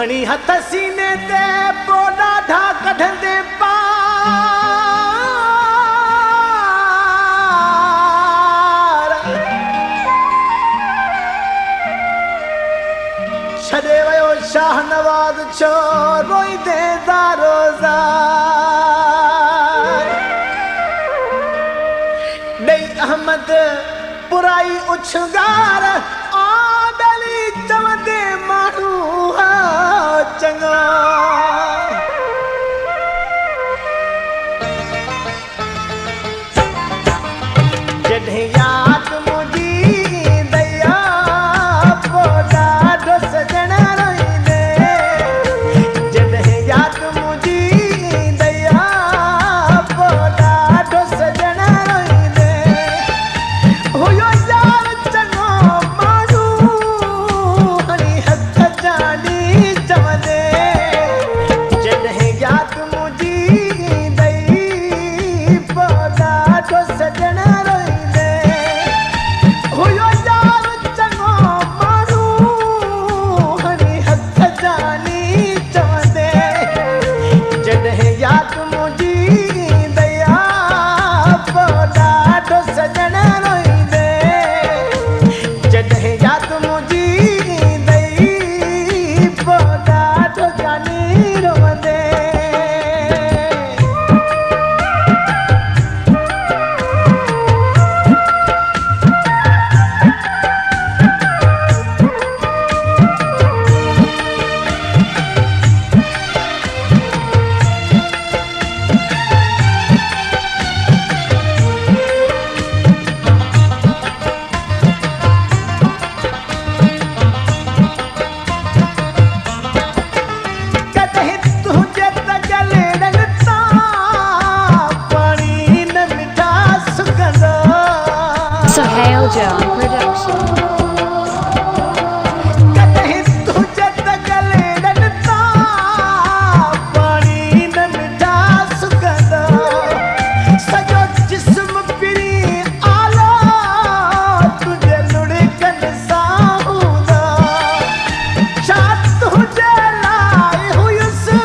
खणी हथ सीने ते पोइ ॾाढा कढंदे पार छॾे वियो शाह नवाज़ छो रोईंदे दारोज़ार ॾेई अहमद बुराई उछंगार आदली चवंदे माण्हू चङा जॾहिं याद मुंहिंजी ईंदया पोइ ॾाढो सजण रोईंदे जॾहिं याद मुंहिंजी ईंदया पोइ ॾाढो सजण रोईंदे हुयो यार चङो माण्हू हणी हथ जानी चवंदे जॾहिं याद मुंहिंजी ईंदई पोइ ॾाढो सजण रोईंदे हुयो यार चङो माण्हू हणी हथ जानी चवंदे जॾहिं याद मुंहिंजी ईंदया पोइ ॾाढो सजण रोईंदे जॾहिं याद मुंहिंजी ईंदई पोइ ॾाढो जानी रोवंदे कॾहिं तुंहिंजे त गलेड़नि तां पाणी न मिठा सुकंदा Sohail John Production. कॾहिं तुंहिंजे त गलेड़नि तां पाणी न मिठा सुकंदा सॼो जिस्म पिरी आला तुंहिंजे लुड़कनि सां हूंदा छा तुंहिंजे लाइ हुयुसि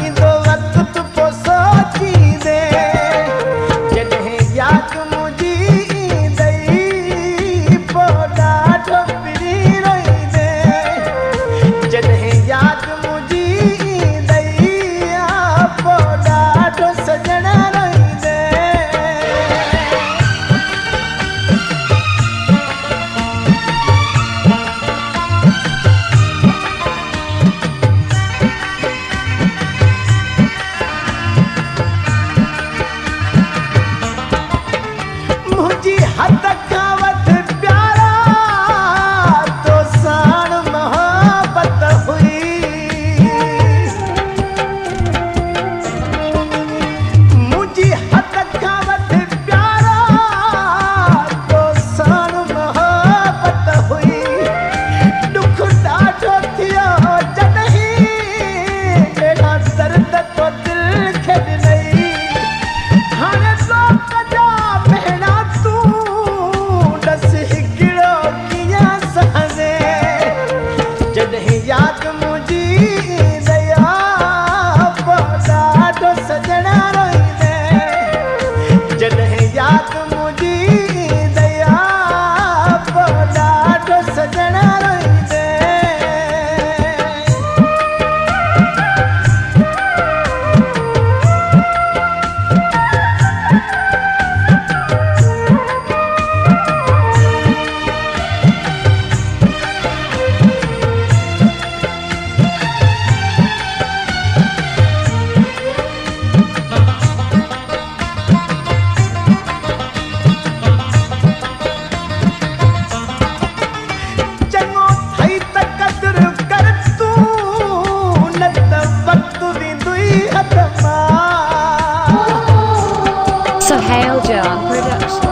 ईंदो वक़्तु पोइ सोचींदे जॾहिं याद मुंहिंजी ईंदई पोइ ॾाढो पिरी रोईंदे जॾहिं याद मुंहिंजी ईंदई पोइ ॾाढो सजण रोईंदे मुंहिंजी हद खां वधि प्यारा तो साण मोहबत हुई मुंहिंजी हद खां वधि प्यारा तो साण मोहबत हुई दुख ॾाढो थियो जॾहिं अहिड़ा दर्द तो दिलि खे ॾिनई हाणे लोक जा भेणा तूं ॾस हिकिड़ो कीअं सहंदे जॾहिं याद मुंहिंजी ईंदया पोइ ॾाढो सजण रोईंदे जॾहिं याद मुंहिंजी ईंदया पोइ ॾाढो सजण रोईंदे चङो थई त क़दुरु कर तूं न त वक़्तु वेंदुई हथ मां Sohail John Production.